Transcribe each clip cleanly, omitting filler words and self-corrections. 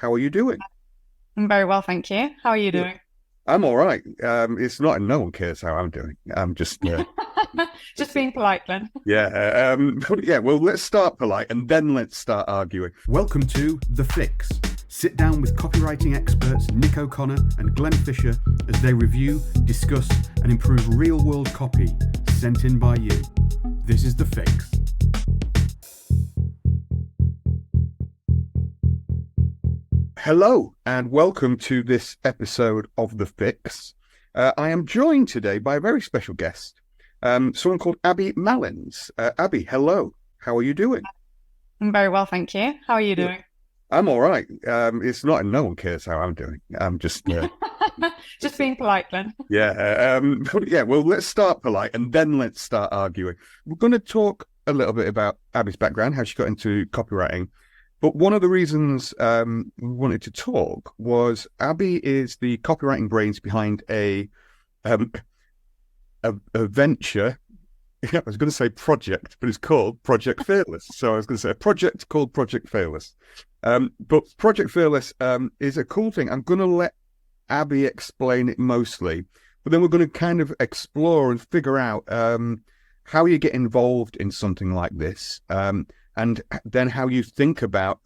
How are you doing? I'm very well, thank you. How are you Good. doing? I'm all right. It's not, no one cares how I'm doing. I'm just, Just being polite, Glenn. yeah. But yeah, well, let's start polite and then let's start arguing. Welcome to The Fix. Sit down with copywriting experts Nick O'Connor and Glenn Fisher as they review, discuss, and improve real world copy sent in by you. This is The Fix. Hello and welcome to this episode of The Fix. I am joined today by a very special guest, someone called Abby Malins. Abby, hello. How are you doing? I'm very well, thank you. How are you Good. doing? I'm all right. It's not, no one cares how I'm doing. I'm just, Just being polite, Glenn. but yeah, well, let's start polite and then let's start arguing. We're going to talk a little bit about Abby's background, how she got into copywriting. But one of the reasons we wanted to talk was Abby is the copywriting brains behind a venture. I was going to say project, but it's called Project Fearless. So I was going to say a project called Project Fearless. But Project Fearless is a cool thing. I'm going to let Abby explain it mostly, but then we're going to kind of explore and figure out how you get involved in something like this. And then how you think about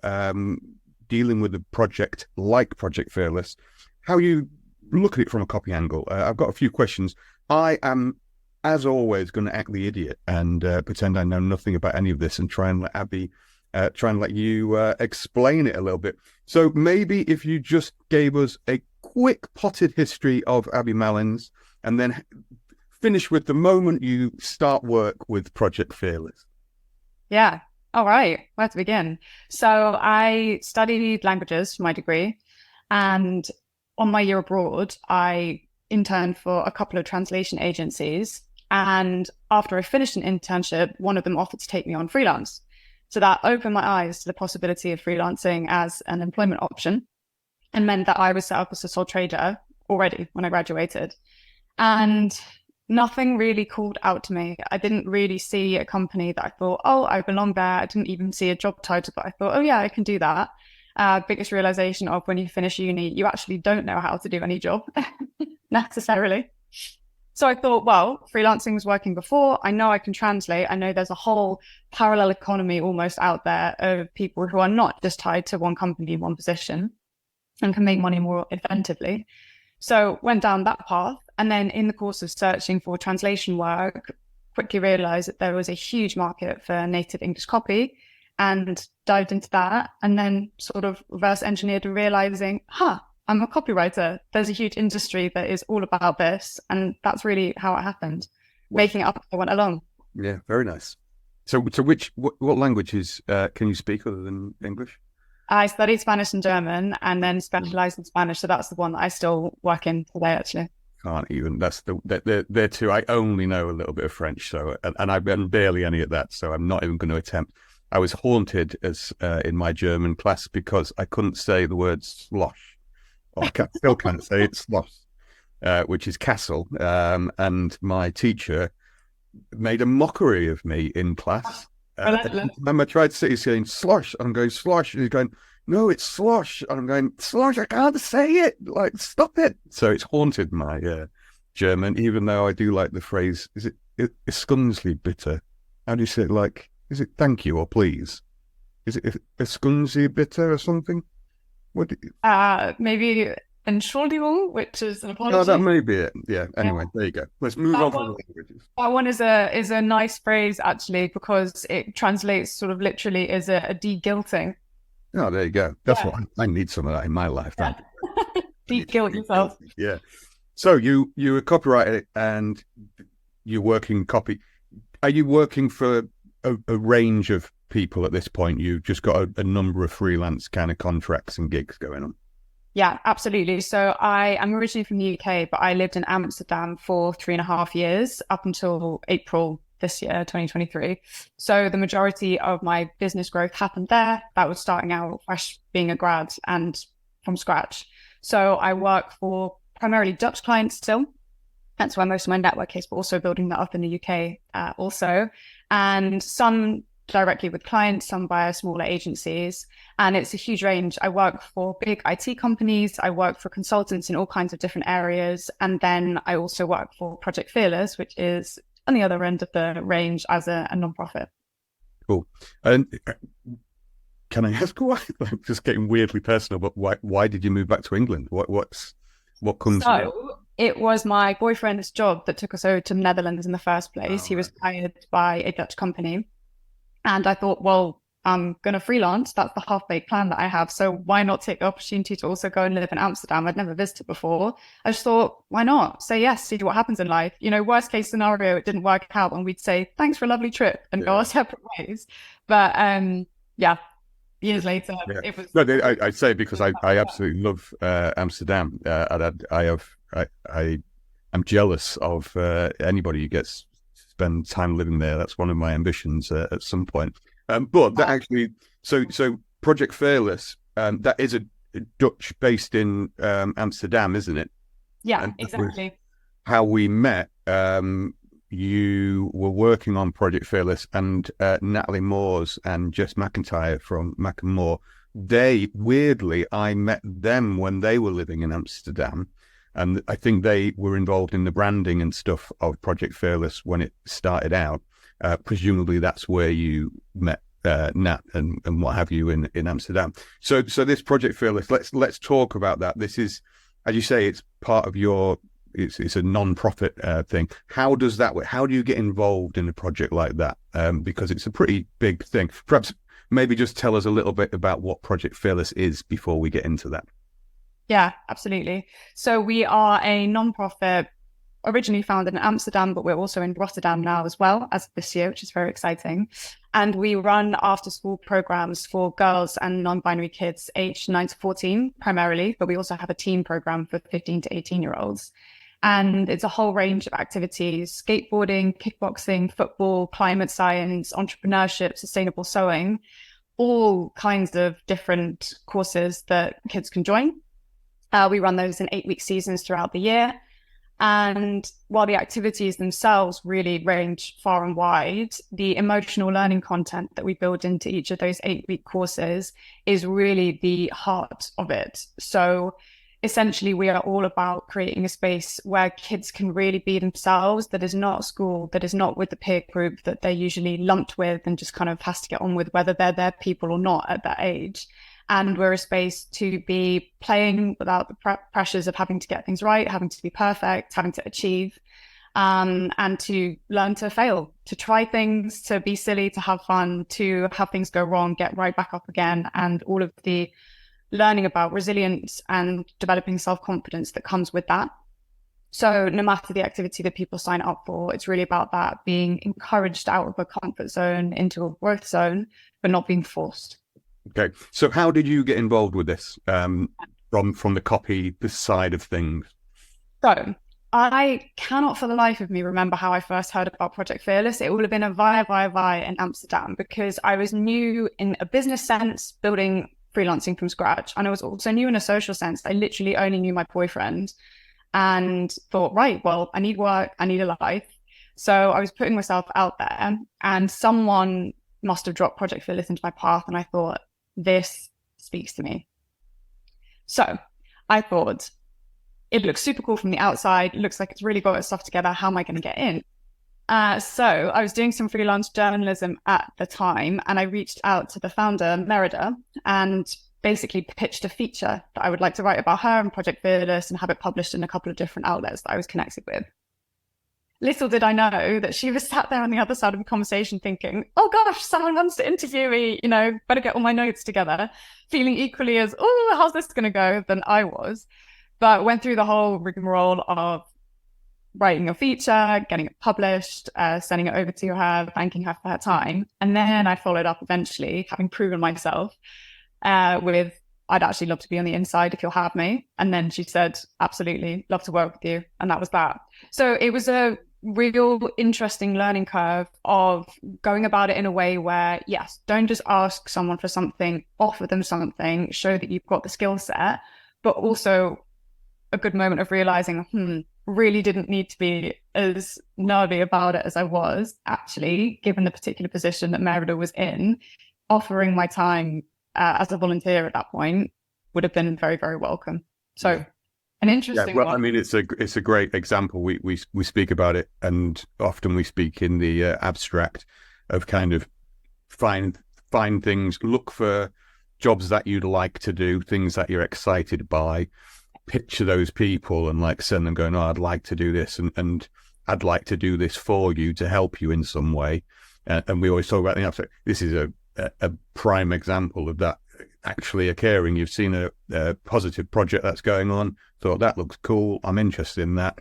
dealing with a project like Project Fearless, how you look at it from a copy angle. I've got a few questions. I am, as always, going to act the idiot and pretend I know nothing about any of this and try and let Abby, let you explain it a little bit. So maybe if you just gave us a quick potted history of Abby Malins and then finish with the moment you start work with Project Fearless. Yeah. All right. Where to begin? So I studied languages for my degree, and on my year abroad, I interned for a couple of translation agencies. And after I finished an internship, one of them offered to take me on freelance. So that opened my eyes to the possibility of freelancing as an employment option and meant that I was set up as a sole trader already when I graduated. And nothing really called out to me. I didn't really see a company that I thought, oh, I belong there. I didn't even see a job title, but I thought, oh yeah, I can do that. Biggest realization of when you finish uni, you actually don't know how to do any job necessarily. So I thought, well, freelancing was working before. I know I can translate. I know there's a whole parallel economy almost out there of people who are not just tied to one company, one position, and can make money more inventively. So went down that path. And then in the course of searching for translation work, quickly realized that there was a huge market for native English copy and dived into that. And then sort of reverse engineered and realizing, I'm a copywriter. There's a huge industry that is all about this. And that's really how it happened, making it up as I went along. Yeah, very nice. So what languages can you speak other than English? I studied Spanish and German and then specialized in Spanish. So that's the one that I still work in today, actually. Can't even. That's they're two. I only know a little bit of French, so and I've been barely any of that, so I'm not even going to attempt. I was haunted as in my German class because I couldn't say the word slosh, or still can't say it, slosh, which is castle. And my teacher made a mockery of me in class. And I tried to say, he's saying slosh, and I'm going slosh, and he's going, no, it's slosh. And I'm going, slosh, I can't say it. Like, stop it. So it's haunted my German, even though I do like the phrase, is it skunzli bitte? How do you say it? Like, is it thank you or please? Is it skunzli bitte or something? What? Maybe Entschuldigung, which is an apology. Oh, that may be it. Yeah. Anyway, there you go. Let's move on from the languages. That one is a nice phrase, actually, because it translates sort of literally as a de-guilting. Oh, there you go. That's what I need some of that in my life. Yeah. De-guilt yourself. Yeah. So you're a copywriter and you're working copy. Are you working for a range of people at this point? You've just got a number of freelance kind of contracts and gigs going on. Yeah, absolutely. So I am originally from the UK, but I lived in Amsterdam for 3.5 years up until April this year, 2023. So the majority of my business growth happened there. That was starting out fresh, being a grad and from scratch. So I work for primarily Dutch clients still. That's where most of my network is, but also building that up in the UK also. And some directly with clients, some via smaller agencies. And it's a huge range. I work for big IT companies. I work for consultants in all kinds of different areas. And then I also work for Project Fearless, which is on the other end of the range as a nonprofit. Cool. And can I ask why? I'm just getting weirdly personal, but why did you move back to England? What comes? So it was my boyfriend's job that took us over to the Netherlands in the first place. He was hired by a Dutch company. And I thought, well, I'm going to freelance. That's the half-baked plan that I have. So why not take the opportunity to also go and live in Amsterdam? I'd never visited before. I just thought, why not? Say yes, see what happens in life. You know, worst case scenario, it didn't work out and we'd say, thanks for a lovely trip and go our separate ways. But years later, it was. No, I say it because I absolutely love Amsterdam. And I'm jealous of anybody who gets to spend time living there. That's one of my ambitions at some point. But that actually, so Project Fearless, that is a Dutch based in Amsterdam, isn't it? Yeah, and exactly. How we met. You were working on Project Fearless, and Natalie Moores and Jess McIntyre from Mac and More. Weirdly, I met them when they were living in Amsterdam, and I think they were involved in the branding and stuff of Project Fearless when it started out. Presumably, that's where you met Nat and what have you in Amsterdam. So this Project Fearless, let's talk about that. This is, as you say, it's part of your. It's a non-profit thing. How does that work? How do you get involved in a project like that? Because it's a pretty big thing. Perhaps maybe just tell us a little bit about what Project Fearless is before we get into that. Yeah, absolutely. So we are a non-profit originally founded in Amsterdam, but we're also in Rotterdam now as well as this year, which is very exciting. And we run after-school programs for girls and non-binary kids aged 9 to 14 primarily, but we also have a teen program for 15 to 18-year-olds. And it's a whole range of activities: skateboarding, kickboxing, football, climate science, entrepreneurship, sustainable sewing, all kinds of different courses that kids can join. We run those in 8-week seasons throughout the year. And while the activities themselves really range far and wide, the emotional learning content that we build into each of those 8-week courses is really the heart of it. So essentially, we are all about creating a space where kids can really be themselves, that is not school, that is not with the peer group that they're usually lumped with and just kind of has to get on with, whether they're their people or not at that age. And we're a space to be playing without the pressures of having to get things right, having to be perfect, having to achieve, and to learn to fail, to try things, to be silly, to have fun, to have things go wrong, get right back up again, and all of the learning about resilience and developing self-confidence that comes with that. So no matter the activity that people sign up for, it's really about that, being encouraged out of a comfort zone into a growth zone, but not being forced. Okay. So how did you get involved with this from the copy, this side of things? So I cannot for the life of me remember how I first heard about Project Fearless. It would have been a via in Amsterdam, because I was new in a business sense, building freelancing from scratch. And I was also new in a social sense. I literally only knew my boyfriend and thought, right, well, I need work, I need a life. So I was putting myself out there, and someone must have dropped Project Fearless into my path. And I thought, this speaks to me. So I thought, it looks super cool from the outside. It looks like it's really got its stuff together. How am I going to get in? So I was doing some freelance journalism at the time, and I reached out to the founder, Merida, and basically pitched a feature that I would like to write about her and Project Fearless and have it published in a couple of different outlets that I was connected with. Little did I know that she was sat there on the other side of the conversation thinking, oh gosh, someone wants to interview me, better get all my notes together, feeling equally as, oh, how's this going to go, than I was. But went through the whole rigmarole of writing a feature, getting it published, sending it over to her, thanking her for her time. And then I followed up eventually, having proven myself, with, I'd actually love to be on the inside if you'll have me. And then she said, absolutely, love to work with you. And that was that. So it was a real interesting learning curve of going about it in a way where, yes, don't just ask someone for something, offer them something, show that you've got the skill set, but also a good moment of realizing, really didn't need to be as nerdy about it as I was, actually, given the particular position that Merida was in. Offering my time as a volunteer at that point would have been very, very welcome. So an interesting well, one. I mean, it's a great example. We speak about it, and often we speak in the abstract of kind of find things, look for jobs that you'd like to do, things that you're excited by, picture those people and like send them going, oh, I'd like to do this, and I'd like to do this for you to help you in some way. And we always talk about the abstract. This is a prime example of that actually occurring. You've seen a positive project that's going on, thought that looks cool, I'm interested in that.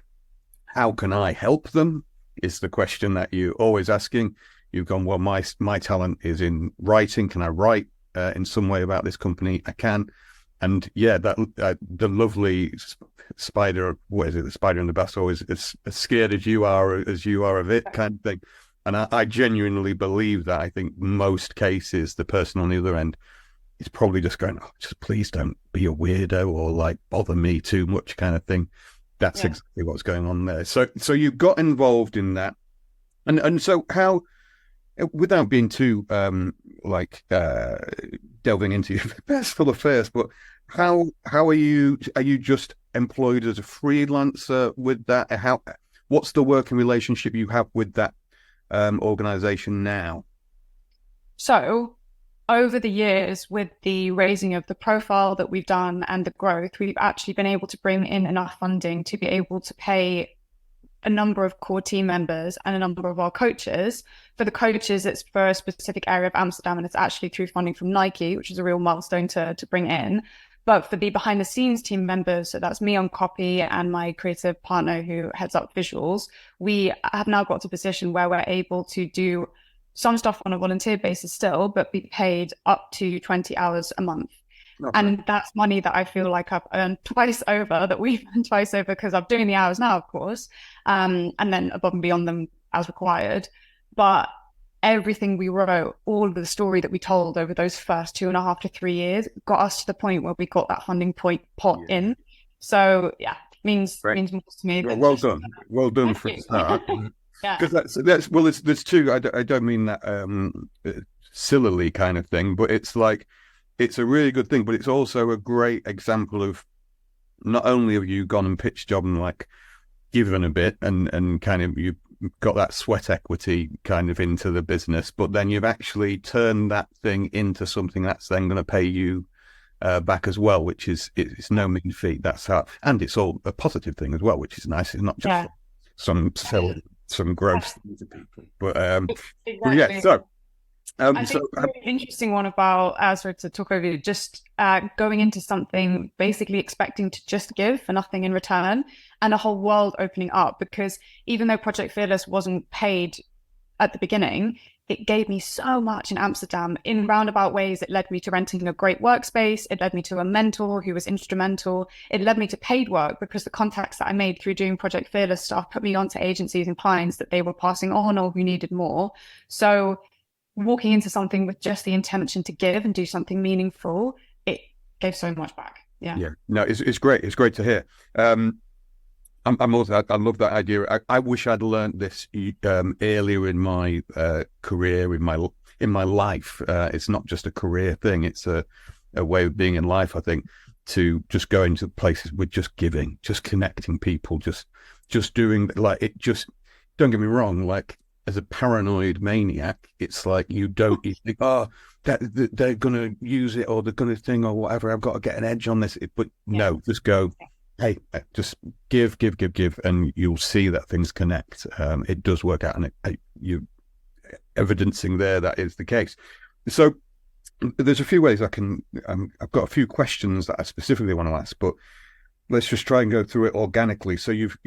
How can I help them is the question that you're always asking. You've gone, well, my talent is in writing. Can I write in some way about this company? I can. And yeah, that the lovely spider, what is it? The spider in the basket, always as scared as you are of it, kind of thing. And I genuinely believe that. I think most cases, the person on the other end is probably just going, oh, just please don't be a weirdo or like bother me too much, kind of thing. That's exactly what's going on there. So you got involved in that, and so how, without being too delving into your personal affairs, but how are you just employed as a freelancer with that? What's the working relationship you have with that organization now? So over the years, with the raising of the profile that we've done and the growth, we've actually been able to bring in enough funding to be able to pay a number of core team members and a number of our coaches. For the coaches, it's for a specific area of Amsterdam, and it's actually through funding from Nike, which is a real milestone to bring in. But for the behind the scenes team members, so that's me on copy and my creative partner who heads up visuals, we have now got to a position where we're able to do some stuff on a volunteer basis still, but be paid up to 20 hours a month. Okay. And that's money that I feel like I've earned twice over, that we've earned twice over, because I'm doing the hours now, of course, and then above and beyond them as required. But everything we wrote, all of the story that we told over those first 2.5 to 3 years got us to the point where we got that funding pot in. So yeah, means more to me. Well done for that. Because that's well, there's two. I don't mean that sillily kind of thing, but it's like, it's a really good thing, but it's also a great example of not only have you gone and pitched job and like given a bit and kind of you got that sweat equity kind of into the business, but then you've actually turned that thing into something that's then going to pay you back as well, which is, it's no mean feat. That's how, and it's all a positive thing as well, which is nice. It's not just some gross things to people, but exactly. But yeah. So I think the really interesting one about, sorry to talk over you, just going into something basically expecting to just give for nothing in return, and a whole world opening up, because even though Project Fearless wasn't paid at the beginning, it gave me so much in Amsterdam. In roundabout ways, it led me to renting a great workspace. It led me to a mentor who was instrumental. It led me to paid work, because the contacts that I made through doing Project Fearless stuff put me onto agencies and clients that they were passing on or who needed more. So walking into something with just the intention to give and do something meaningful, it gave so much back. Yeah. No, it's great. It's great to hear. I'm also, I love that idea. I wish I'd learned this earlier in my career, in my life. It's not just a career thing; it's a way of being in life. I think, to just go into places with just giving, just connecting people, just doing, like, it. Just, don't get me wrong, like, as a paranoid maniac, it's like you think, oh, that they're going to use it, or they're going to think, or whatever, I've got to get an edge on this. But no, just go, hey, just give, and you'll see that things connect. It does work out, and you're evidencing there that is the case. So there's a few ways I can, I've got a few questions that I specifically want to ask, but let's just try and go through it organically. So you've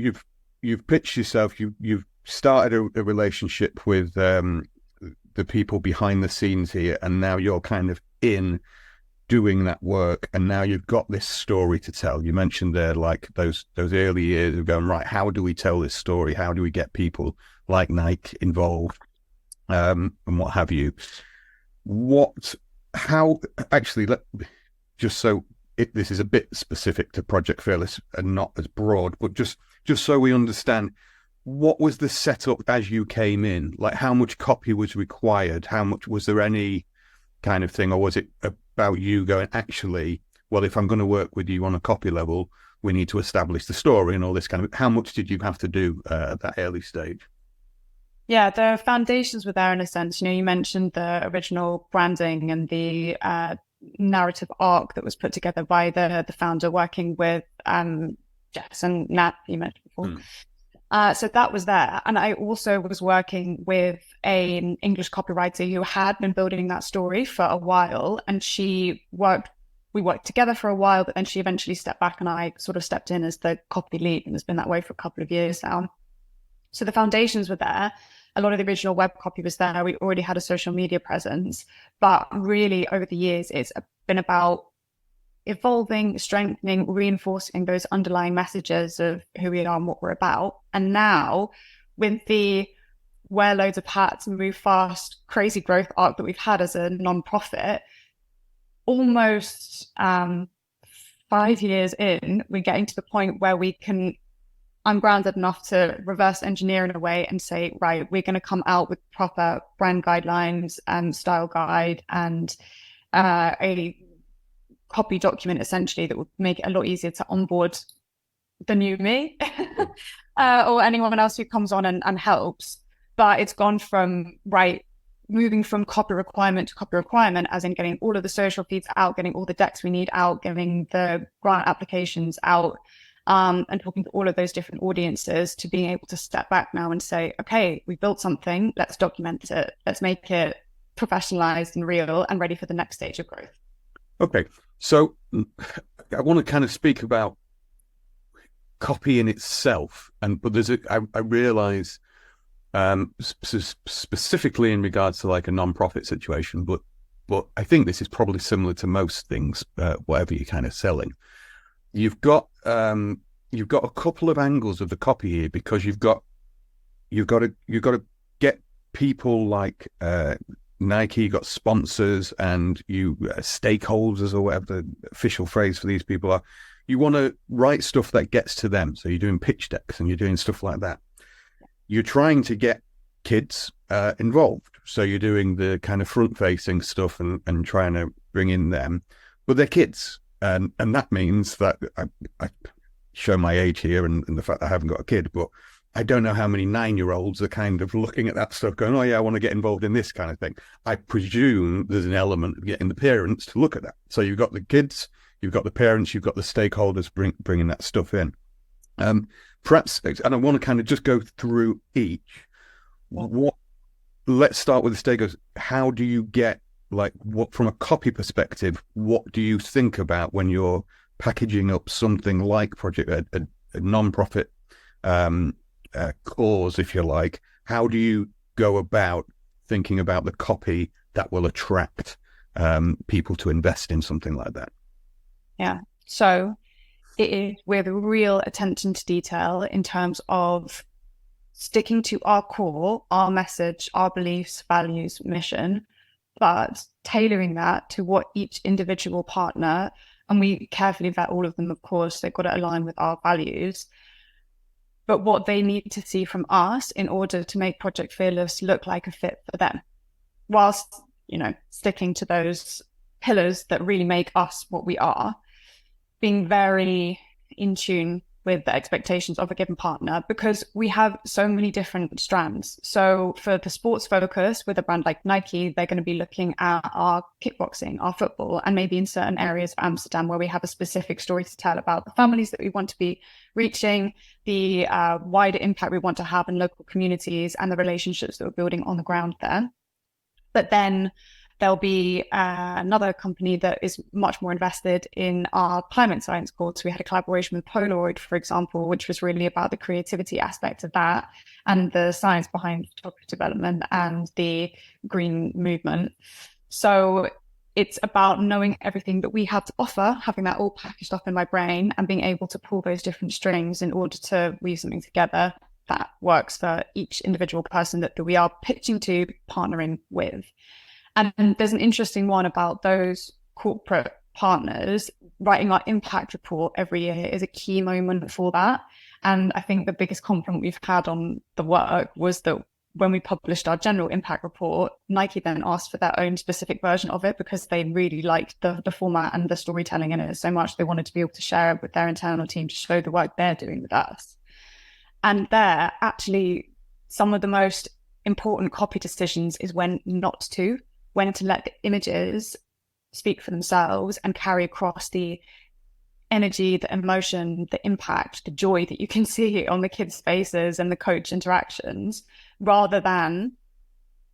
pitched yourself, you've started a relationship with the people behind the scenes here, and now you're kind of in doing that work, and now you've got this story to tell. You mentioned there, like, those early years of going, right, how do we tell this story? How do we get people like Nike involved, and what have you? Just so this is a bit specific to Project Fearless and not as broad, but just so we understand, what was the setup as you came in? Like, how much copy was required? How much was there any kind of thing, or was it about you going, actually, well, if I'm going to work with you on a copy level, we need to establish the story and all this kind of, how much did you have to do at that early stage? Yeah, the foundations were there in a sense. You mentioned the original branding and the narrative arc that was put together by the founder working with Jess and Nat, you mentioned before. So that was there. And I also was working with an English copywriter who had been building that story for a while. And we worked together for a while, but then she eventually stepped back and I sort of stepped in as the copy lead, and it's been that way for a couple of years now. So the foundations were there. A lot of the original web copy was there. We already had a social media presence, but really over the years, it's been about evolving, strengthening, reinforcing those underlying messages of who we are and what we're about. And now with the wear loads of hats and move fast, crazy growth arc that we've had as a nonprofit, almost 5 years in, we're getting to the point where I'm grounded enough to reverse engineer in a way and say, right, we're going to come out with proper brand guidelines and style guide and a copy document essentially that would make it a lot easier to onboard the new me or anyone else who comes on and helps. But it's gone from moving from copy requirement to copy requirement, as in getting all of the social feeds out, getting all the decks we need out, getting the grant applications out, and talking to all of those different audiences, to being able to step back now and say, okay, we built something, let's document it, let's make it professionalized and real and ready for the next stage of growth. Okay, so I want to kind of speak about copy in itself, but I realize specifically in regards to like a non-profit situation, but I think this is probably similar to most things, whatever you're kind of selling. You've got a couple of angles of the copy here, because you've got to get people like Nike, you've got sponsors and stakeholders, or whatever the official phrase for these people are. You want to write stuff that gets to them. So you're doing pitch decks and you're doing stuff like that. You're trying to get kids involved. So you're doing the kind of front-facing stuff and trying to bring in them, but they're kids. And that means that I show my age here and the fact that I haven't got a kid, but I don't know how many 9-year-olds are kind of looking at that stuff going, oh yeah, I want to get involved in this kind of thing. I presume there's an element of getting the parents to look at that. So you've got the kids, you've got the parents, you've got the stakeholders bringing that stuff in. Perhaps, and I want to kind of just go through each. Let's start with the stakeholders. How do you get, what from a copy perspective, what do you think about when you're packaging up something like a non-profit cause, if you like? How do you go about thinking about the copy that will attract people to invest in something like that? Yeah, so it is with real attention to detail in terms of sticking to our core, our message, our beliefs, values, mission, but tailoring that to what each individual partner, and we carefully vet all of them, of course, they've got to align with our values, but what they need to see from us in order to make Project Fearless look like a fit for them, whilst, sticking to those pillars that really make us what we are, being very in tune with the expectations of a given partner, because we have so many different strands. So for the sports focus with a brand like Nike, they're going to be looking at our kickboxing, our football, and maybe in certain areas of Amsterdam where we have a specific story to tell about the families that we want to be reaching, the wider impact we want to have in local communities, and the relationships that we're building on the ground there. But then there'll be another company that is much more invested in our climate science course. We had a collaboration with Polaroid, for example, which was really about the creativity aspect of that and the science behind photography development and the green movement. So it's about knowing everything that we have to offer, having that all packaged up in my brain and being able to pull those different strings in order to weave something together that works for each individual person that we are pitching to, partnering with. And there's an interesting one about those corporate partners, writing our impact report every year is a key moment for that. And I think the biggest compliment we've had on the work was that when we published our general impact report, Nike then asked for their own specific version of it because they really liked the format and the storytelling in it so much. They wanted to be able to share it with their internal team to show the work they're doing with us. And there, actually, some of the most important copy decisions is when to let the images speak for themselves and carry across the energy, the emotion, the impact, the joy that you can see on the kids' faces and the coach interactions, rather than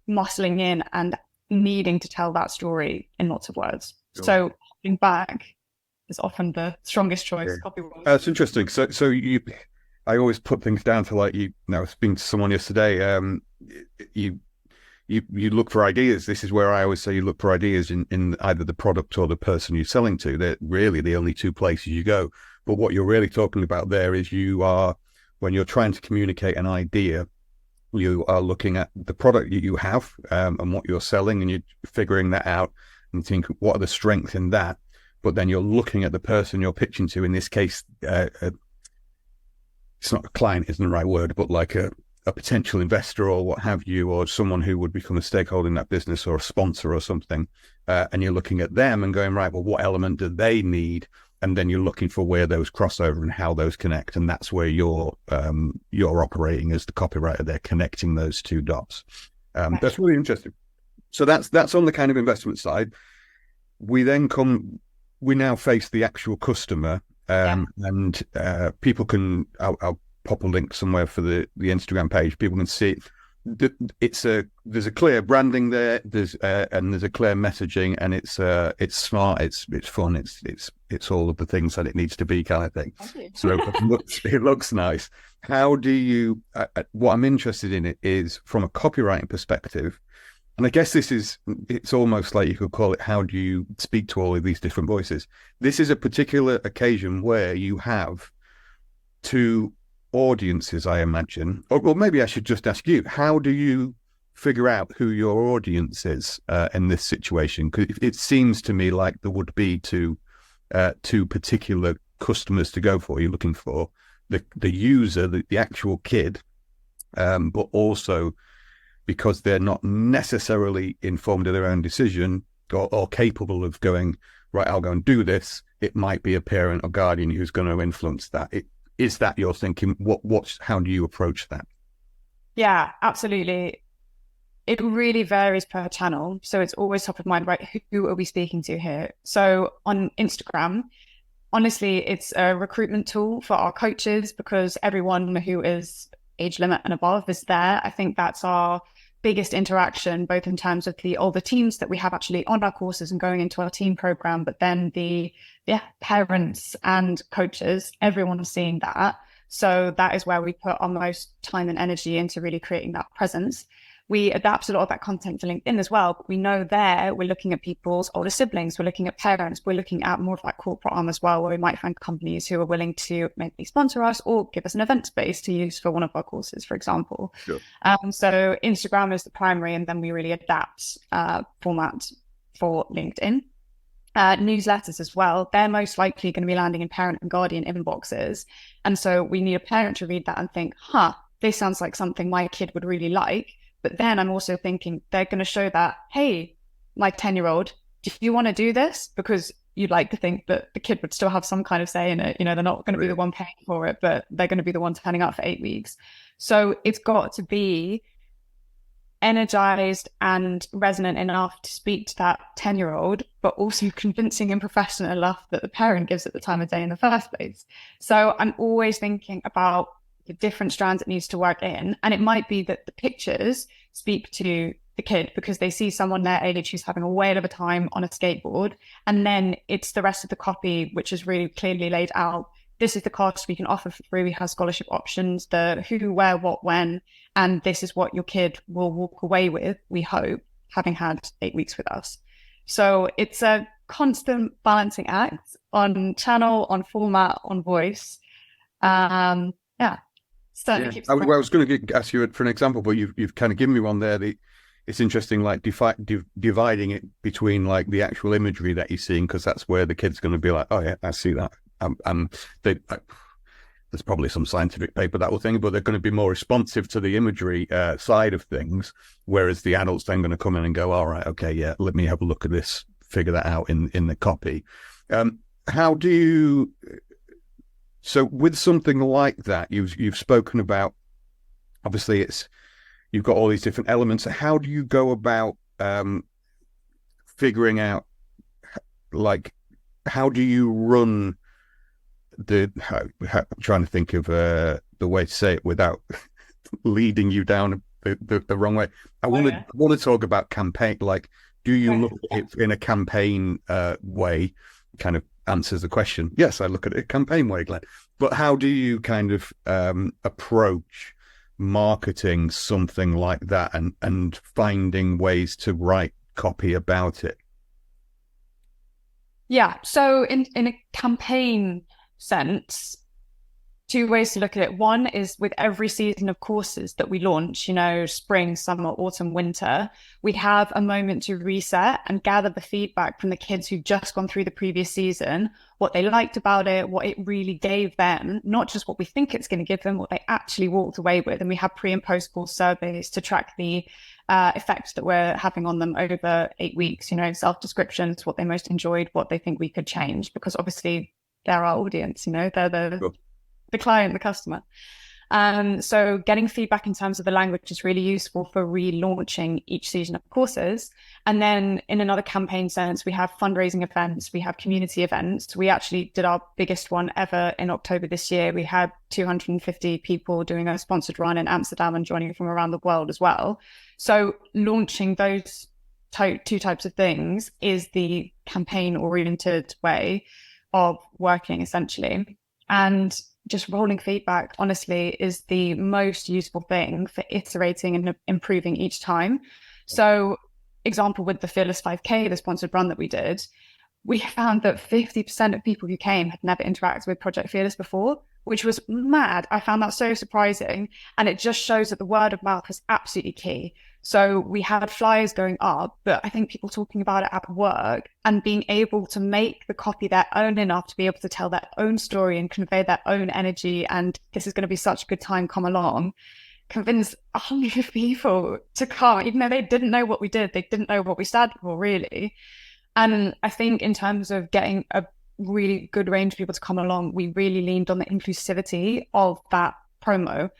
muscling in and needing to tell that story in lots of words. Sure. So holding back is often the strongest choice. Yeah. Copywriters. That's interesting. So I always put things down to I was speaking to someone yesterday. You look for ideas. This is where I always say you look for ideas in either the product or the person you're selling to. They're really the only two places you go. But what you're really talking about there is when you're trying to communicate an idea, you are looking at the product that you have and what you're selling, and you're figuring that out and think, what are the strengths in that? But then you're looking at the person you're pitching to. In this case, it's not a client, isn't the right word, but like a potential investor or what have you, or someone who would become a stakeholder in that business or a sponsor or something. And you're looking at them and going, right, well, what element do they need? And then you're looking for where those cross over and how those connect. And that's where you're operating as the copywriter. They're connecting those two dots. That's really interesting. So that's on the kind of investment side. We now face the actual customer, and people can, I'll pop a link somewhere for the Instagram page. People can see it. There's a clear branding there. There's a clear messaging, and it's smart. It's fun. It's all of the things that it needs to be, kind of thing. So it looks nice. How do you? What I'm interested in is from a copywriting perspective, and I guess it's almost like you could call it, how do you speak to all of these different voices? This is a particular occasion where you have two audiences, I imagine. Or maybe I should just ask you, how do you figure out who your audience is in this situation? Because it seems to me like there would be two particular customers to go for. You're looking for the user, the actual kid, but also because they're not necessarily informed of their own decision or capable of going, right, I'll go and do this. It might be a parent or guardian who's going to influence that. Is that your thinking? How do you approach that? Yeah, absolutely. It really varies per channel. So it's always top of mind, right? Who are we speaking to here? So on Instagram, honestly, it's a recruitment tool for our coaches because everyone who is age limit and above is there. I think that's our biggest interaction, both in terms of all the teams that we have actually on our courses and going into our team program, but then the parents and coaches, everyone is seeing that. So that is where we put our most time and energy into really creating that presence. We adapt a lot of that content to LinkedIn as well, but we know there we're looking at people's older siblings, we're looking at parents, we're looking at more of that corporate arm as well, where we might find companies who are willing to maybe sponsor us or give us an event space to use for one of our courses, for example. Sure. So Instagram is the primary, and then we really adapt format for LinkedIn. Newsletters as well, they're most likely going to be landing in parent and guardian inboxes. And so we need a parent to read that and think, this sounds like something my kid would really like. But then I'm also thinking they're going to show that, hey, my 10-year-old, do you want to do this? Because you'd like to think that the kid would still have some kind of say in it. You know, they're not going to be the one paying for it, but they're going to be the one turning up for 8 weeks. So it's got to be energized and resonant enough to speak to that 10-year-old, but also convincing and professional enough that the parent gives it the time of day in the first place. So I'm always thinking about the different strands it needs to work in. And it might be that the pictures speak to the kid because they see someone their age who's having a whale of a time on a skateboard. And then it's the rest of the copy, which is really clearly laid out. This is the course we can offer for free. We have scholarship options, the who, where, what, when, and this is what your kid will walk away with, we hope, having had 8 weeks with us. So it's a constant balancing act on channel, on format, on voice. I was going to ask you for an example, but you've kind of given me one there. it's interesting, like dividing it between like the actual imagery that you're seeing, because that's where the kid's going to be like, oh yeah, I see that. There's probably some scientific paper that will think, but they're going to be more responsive to the imagery side of things, whereas the adults then going to come in and go, all right, okay, yeah, let me have a look at this, figure that out in the copy. How do you? So with something like that, you've spoken about. Obviously, you've got all these different elements. How do you go about figuring out, like, how do you run I'm trying to think of the way to say it without leading you down the wrong way. I want to talk about campaign. Like, do you look at it in a campaign way? Kind of answers the question. Yes, I look at it a campaign way, Glenn. But how do you kind of approach marketing something like that and finding ways to write copy about it? Yeah. So in a campaign sense, two ways to look at it. One is with every season of courses that we launch, spring, summer, autumn, winter, we have a moment to reset and gather the feedback from the kids who've just gone through the previous season, what they liked about it, what it really gave them, not just what we think it's going to give them, what they actually walked away with. And we have pre and post course surveys to track the effects that we're having on them over 8 weeks, self-descriptions, what they most enjoyed, what they think we could change, because obviously they're our audience, they're the client, the customer. So getting feedback in terms of the language is really useful for relaunching each season of courses. And then in another campaign sense, we have fundraising events, we have community events. We actually did our biggest one ever in October this year. We had 250 people doing a sponsored run in Amsterdam and joining from around the world as well. So launching those two types of things is the campaign-oriented way of working, essentially. And just rolling feedback, honestly, is the most useful thing for iterating and improving each time. So, example with the Fearless 5K, the sponsored run that we did, we found that 50% of people who came had never interacted with Project Fearless before, which was mad. I found that so surprising. And it just shows that the word of mouth is absolutely key. So we had flyers going up, but I think people talking about it at work and being able to make the copy their own enough to be able to tell their own story and convey their own energy. And this is going to be such a good time, come along. Convince 100 people to come, even though they didn't know what we did. They didn't know what we stood for, really. And I think in terms of getting a really good range of people to come along, we really leaned on the inclusivity of that promo.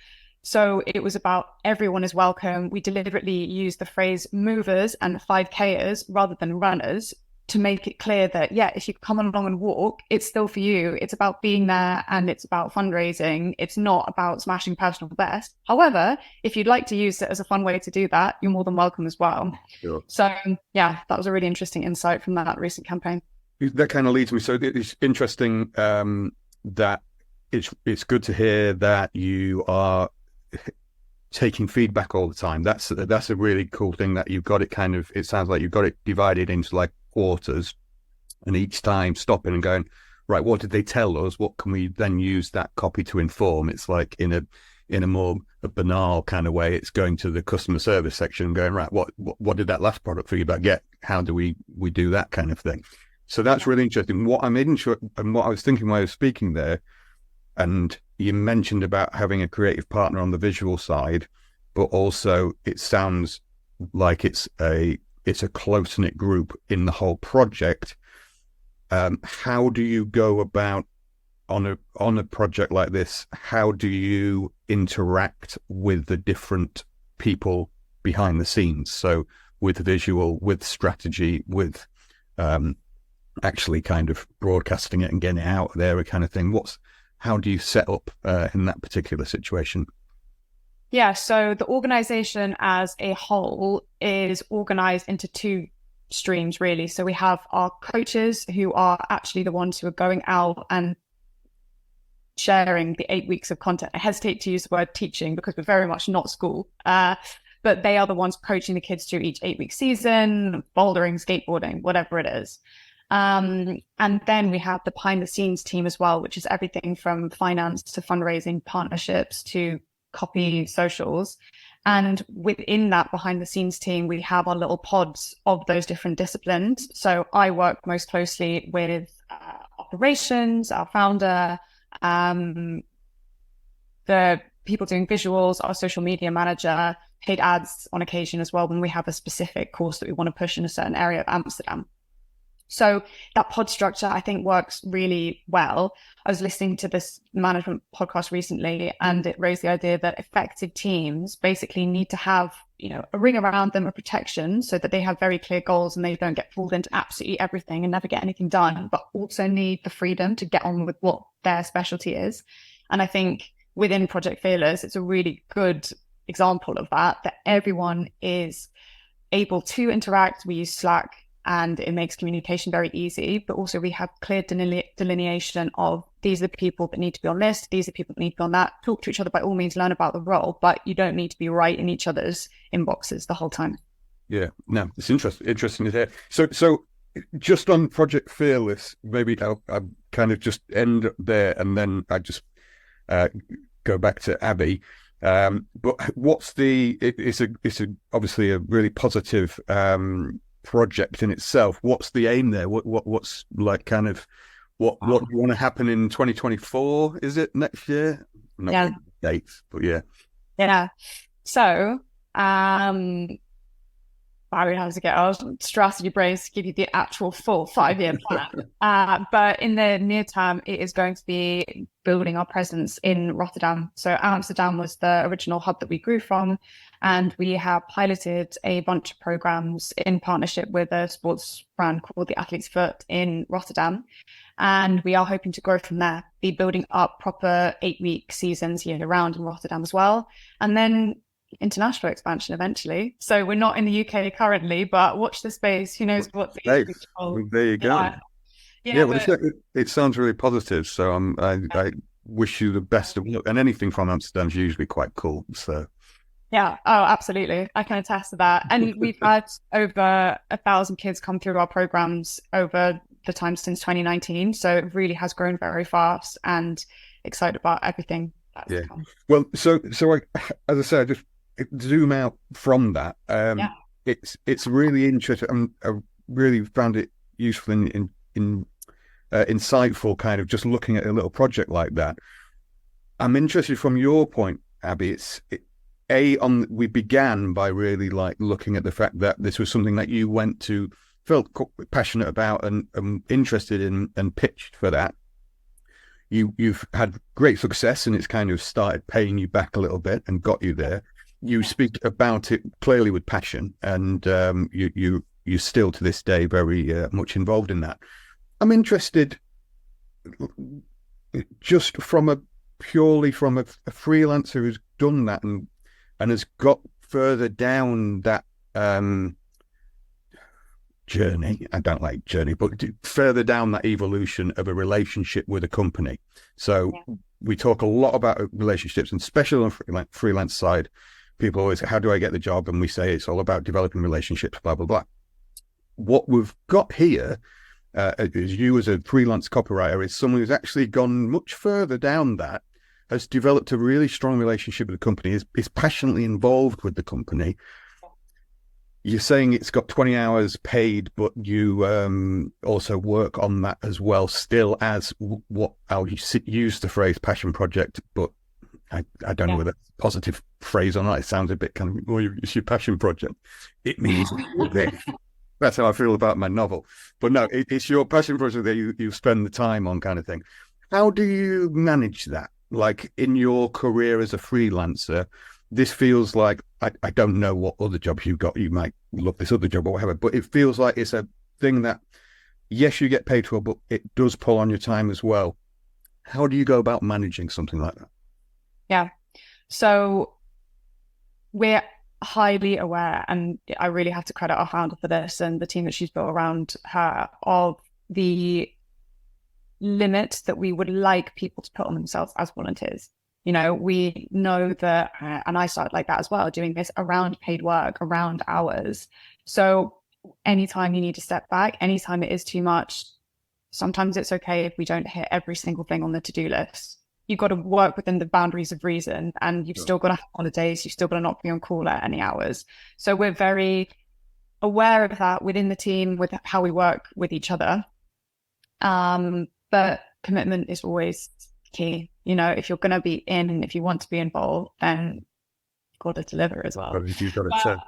So it was about everyone is welcome. We deliberately used the phrase movers and 5Kers rather than runners to make it clear that, yeah, if you come along and walk, it's still for you. It's about being there and it's about fundraising. It's not about smashing personal best. However, if you'd like to use it as a fun way to do that, you're more than welcome as well. Sure. So yeah, that was a really interesting insight from that recent campaign. That kind of leads me. So it's interesting that it's good to hear that you are taking feedback all the time. That's a really cool thing that you've got it kind of, it sounds like you've got it divided into like quarters, and each time stopping and going, right, what did they tell us? What can we then use that copy to inform? It's like in a more banal kind of way, it's going to the customer service section and going, right, what did that last product feedback get? How do we do that kind of thing? So that's really interesting. What I'm interested, and what I was thinking while I was speaking there, and you mentioned about having a creative partner on the visual side, but also it sounds like it's a close-knit group in the whole project. How do you go about on a project like this? How do you interact with the different people behind the scenes? So with visual, with strategy, with actually kind of broadcasting it and getting it out there, kind of thing. How do you set up in that particular situation? Yeah, so the organization as a whole is organized into two streams, really. So we have our coaches, who are actually the ones who are going out and sharing the 8 weeks of content. I hesitate to use the word teaching because we're very much not school, but they are the ones coaching the kids through each 8-week season, bouldering, skateboarding, whatever it is. And then we have the behind the scenes team as well, which is everything from finance to fundraising, partnerships to copy, socials. And within that behind the scenes team, we have our little pods of those different disciplines. So I work most closely with operations, our founder, the people doing visuals, our social media manager, paid ads on occasion as well when we have a specific course that we want to push in a certain area of Amsterdam. So that pod structure, I think, works really well. I was listening to this management podcast recently, and it raised the idea that effective teams basically need to have, a ring around them of protection so that they have very clear goals and they don't get pulled into absolutely everything and never get anything done, but also need the freedom to get on with what their specialty is. And I think within Project Fearless, it's a really good example of that everyone is able to interact. We use Slack, and it makes communication very easy, but also we have clear delineation of these are the people that need to be on this, these are the people that need to be on that. Talk to each other by all means, learn about the role, but you don't need to be right in each other's inboxes the whole time. Yeah, no, it's interesting to hear. So just on Project Fearless, maybe I'll kind of just end there, and then I just go back to Abby. But what's it's obviously a really positive project in itself. What's the aim there? What's like kind of what do you want to happen in 2024? Is it next year? Not dates, but yeah. So Barry has to get our strategy brains to give you the actual full 5-year plan. But in the near term, it is going to be building our presence in Rotterdam. So Amsterdam was the original hub that we grew from, and we have piloted a bunch of programs in partnership with a sports brand called the Athlete's Foot in Rotterdam. And we are hoping to grow from there, be building up proper 8-week seasons year round in Rotterdam as well. And then international expansion eventually. So we're not in the UK currently, but watch the space. Who knows what there you go. It sounds really positive. So I wish you the best of luck. And anything from Amsterdam is usually quite cool. So yeah, absolutely, I can attest to that. And we've had over 1,000 kids come through our programs over the time since 2019. So it really has grown very fast, and excited about everything that's come. Well, so as I said, just zoom out from that. It's really interesting. I really found it useful in insightful, kind of just looking at a little project like that. I'm interested from your point, Abby. We began by really like looking at the fact that this was something that you felt passionate about and interested in, and pitched for that. You've had great success, and it's kind of started paying you back a little bit and got you there. You speak about it clearly with passion, and you're still to this day very much involved in that. I'm interested, just purely from a freelancer who's done that and has got further down that journey. I don't like journey, but further down that evolution of a relationship with a company. So we talk a lot about relationships, and especially on the freelance side. People always say, how do I get the job? And we say it's all about developing relationships, blah, blah, blah. What we've got here, as you as a freelance copywriter, is someone who's actually gone much further down that, has developed a really strong relationship with the company, is passionately involved with the company. You're saying it's got 20 hours paid, but you also work on that as well, still as what I'll use the phrase passion project, but I don't know whether that's a positive phrase or not. It sounds a bit kind of, well, it's your passion project. It means this. That's how I feel about my novel. But no, it's your passion project that you spend the time on, kind of thing. How do you manage that? Like in your career as a freelancer, this feels like, I don't know what other jobs you've got. You might look this other job or whatever, but it feels like it's a thing that, yes, you get paid for, but it does pull on your time as well. How do you go about managing something like that? Yeah. So we're highly aware, and I really have to credit our founder for this and the team that she's built around her, of the limit that we would like people to put on themselves as volunteers. We know that, and I started like that as well, doing this around paid work, around hours. So anytime you need to step back, anytime it is too much, sometimes it's okay if we don't hit every single thing on the to-do list. you've got to work within the boundaries of reason, and you've still got to have holidays. You've still got to not be on call at any hours. So we're very aware of that within the team, with how we work with each other. But commitment is always key. You know, if you're going to be in and if you want to be involved, then you've got to deliver as well. You've got to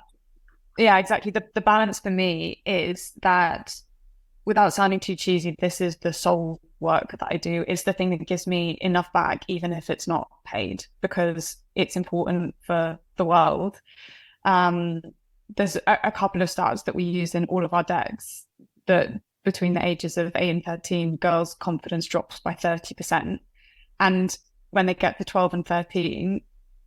yeah, exactly. The balance for me is that, without sounding too cheesy, this is the sole work that I do. It's the thing that gives me enough back, even if it's not paid, because it's important for the world. There's a couple of stats that we use in all of our decks that between the ages of 8 and 13, girls' confidence drops by 30%. And when they get to 12 and 13,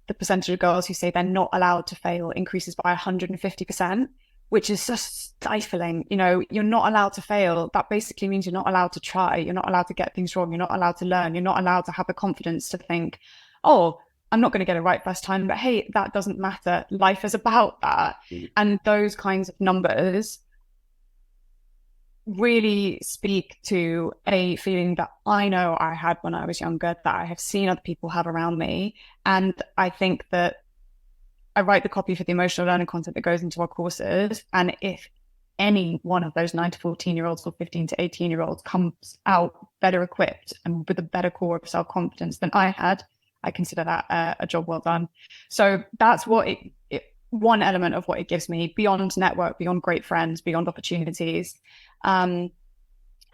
the percentage of girls who say they're not allowed to fail increases by 150%, which is just stifling. You know, you're not allowed to fail. That basically means you're not allowed to try. You're not allowed to get things wrong. You're not allowed to learn. You're not allowed to have the confidence to think, oh, I'm not going to get it right first time, but hey, that doesn't matter. Life is about that. And those kinds of numbers really speak to a feeling that I know I had when I was younger, that I have seen other people have around me. And I think that I write the copy for the emotional learning content that goes into our courses. And if any one of those 9 to 14-year-olds or 15 to 18-year-olds comes out better equipped and with a better core of self-confidence than I had, I consider that a job well done. So that's what one element of what it gives me, beyond network, beyond great friends, beyond opportunities. And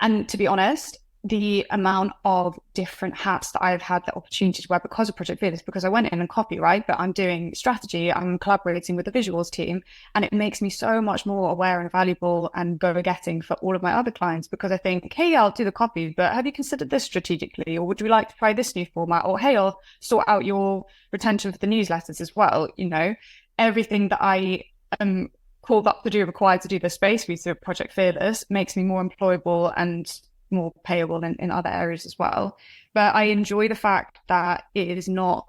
to be honest, the amount of different hats that I've had the opportunity to wear because of Project Fearless, because I went in and copyright, but I'm doing strategy, I'm collaborating with the visuals team, and it makes me so much more aware and valuable and go-getting for all of my other clients, because I think, hey, I'll do the copy, but have you considered this strategically? Or would you like to try this new format? Or hey, I'll sort out your retention for the newsletters as well. You know, everything that I am called up to do, required to do the space with Project Fearless, makes me more employable and more payable in other areas as well. But I enjoy the fact that it is not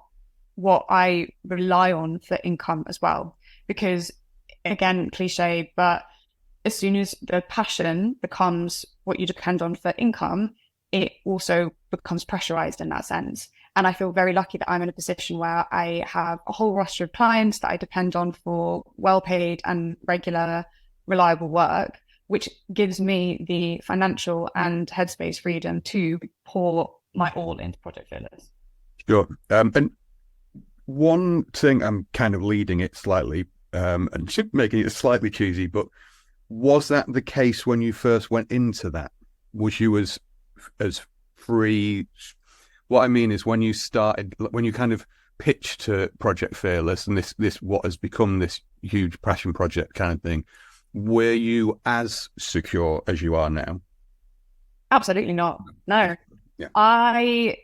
what I rely on for income as well, because, again, cliche, but as soon as the passion becomes what you depend on for income, it also becomes pressurized in that sense. And I feel very lucky that I'm in a position where I have a whole roster of clients that I depend on for well-paid and regular, reliable work, which gives me the financial and headspace freedom to pour my all into Project Fearless. Sure. And one thing, I'm kind of leading it slightly and making it slightly cheesy, but was that the case when you first went into that? Was you as free? What I mean is, when you started, when you kind of pitched to Project Fearless and this what has become this huge passion project kind of thing, were you as secure as you are now? Absolutely not. No. Yeah. I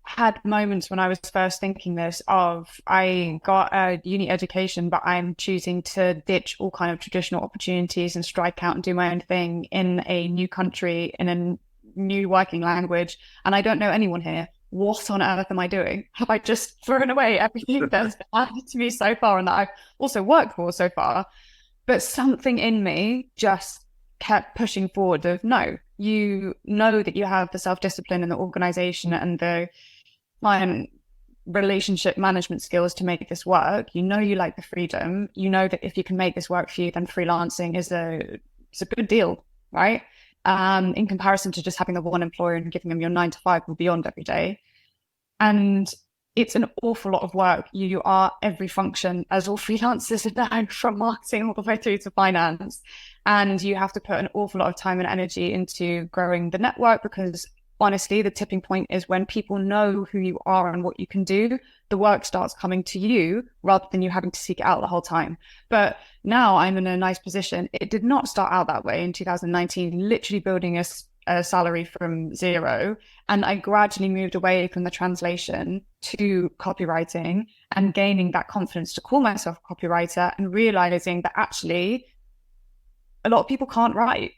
had moments when I was first thinking this of, I got a uni education, but I'm choosing to ditch all kind of traditional opportunities and strike out and do my own thing in a new country, in a new working language, and I don't know anyone here. What on earth am I doing? Have I just thrown away everything that's happened to me so far and that I've also worked for so far? But something in me just kept pushing forward of, no, you know that you have the self-discipline and the organization and the client relationship management skills to make this work. You know you like the freedom. You know that if you can make this work for you, then freelancing is a good deal, right? In comparison to just having the one employer and giving them your 9 to 5 and beyond every day. And it's an awful lot of work. You are every function, as all freelancers are now, from marketing all the way through to finance. And you have to put an awful lot of time and energy into growing the network, because honestly, the tipping point is when people know who you are and what you can do, the work starts coming to you rather than you having to seek it out the whole time. But now I'm in a nice position. It did not start out that way in 2019, literally building a salary from zero. And I gradually moved away from the translation to copywriting and gaining that confidence to call myself a copywriter, and realizing that actually a lot of people can't write.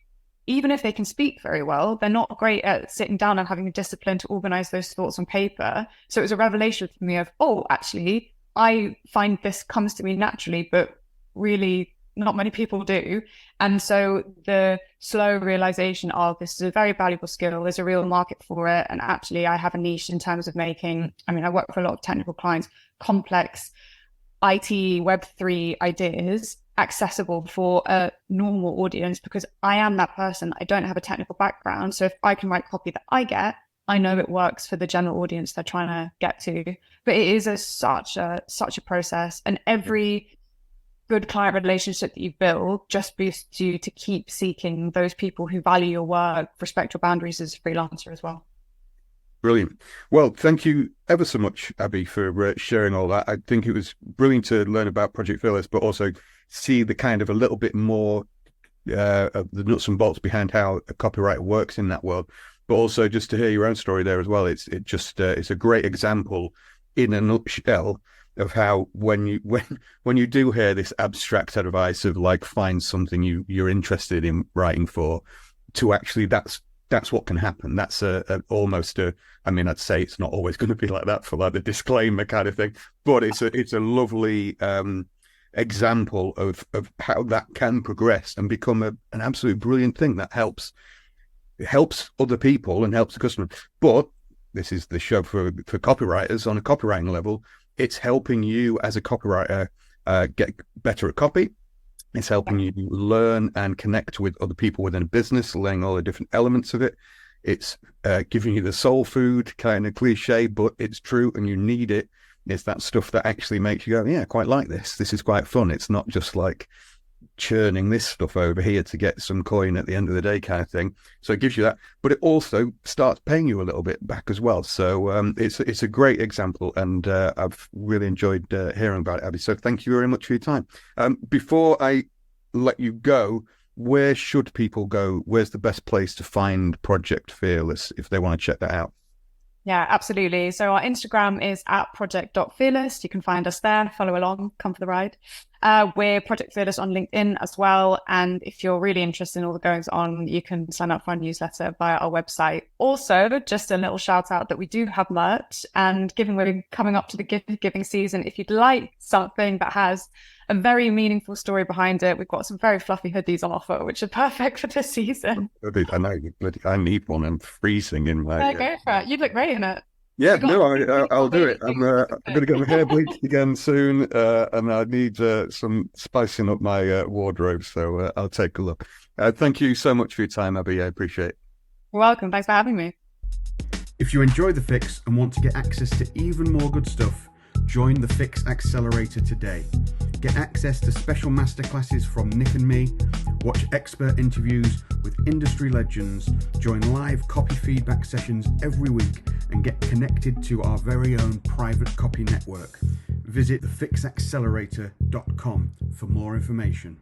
Even if they can speak very well, they're not great at sitting down and having the discipline to organize those thoughts on paper. So it was a revelation for me of, oh, actually, I find this comes to me naturally, but really not many people do. And so the slow realization of this is a very valuable skill, there's a real market for it. And actually I have a niche in terms of making, I mean, I work for a lot of technical clients, complex IT Web3 ideas accessible for a normal audience, because I am that person. I don't have a technical background. So if I can write copy that I get, I know it works for the general audience they're trying to get to. But it is such a process, and every good client relationship that you build just boosts you to keep seeking those people who value your work, respect your boundaries as a freelancer as well. Brilliant. Well, thank you ever so much, Abby, for sharing all that. I think it was brilliant to learn about Project Fearless, but also see the kind of a little bit more of the nuts and bolts behind how a copywriter works in that world. But also just to hear your own story there as well. It's a great example in a nutshell of how when you do hear this abstract advice of like find something you're interested in writing for, to actually that's what can happen. That's almost I mean, I'd say it's not always going to be like that for like the disclaimer kind of thing, but it's a lovely example of how that can progress and become an absolute brilliant thing that helps other people and helps the customer. But this is the show for copywriters on a copywriting level. It's helping you as a copywriter get better at copy. It's helping you learn and connect with other people within a business, learning all the different elements of it. It's giving you the soul food, kind of cliche, but it's true and you need it. It's that stuff that actually makes you go, yeah, I quite like this. This is quite fun. It's not just like churning this stuff over here to get some coin at the end of the day kind of thing. So it gives you that, but it also starts paying you a little bit back as well. So it's a great example, and I've really enjoyed hearing about it, Abby. So thank you very much for your time. Before I let you go, where should people go? Where's the best place to find Project Fearless if they want to check that out? Yeah, absolutely. So our Instagram is @project.fearless. You can find us there, follow along, come for the ride. We're Project Fearless on LinkedIn as well. And if you're really interested in all the goings on, you can sign up for our newsletter via our website. Also, just a little shout out that we do have merch, and given we're coming up to the gift giving season, if you'd like something that has a very meaningful story behind it, we've got some very fluffy hoodies on offer, which are perfect for this season. I know, I need one. I'm freezing in my... Go for it. You'd look great in it. Yeah, no, I'll do it. I'm going to get my hair bleached again soon, and I need some spicing up my wardrobe, so I'll take a look. Thank you so much for your time, Abby. I appreciate it. You're welcome. Thanks for having me. If you enjoy The Fix and want to get access to even more good stuff, join the Fix Accelerator today. Get access to special masterclasses from Nick and me, watch expert interviews with industry legends, join live copy feedback sessions every week, and get connected to our very own private copy network. Visit thefixaccelerator.com for more information.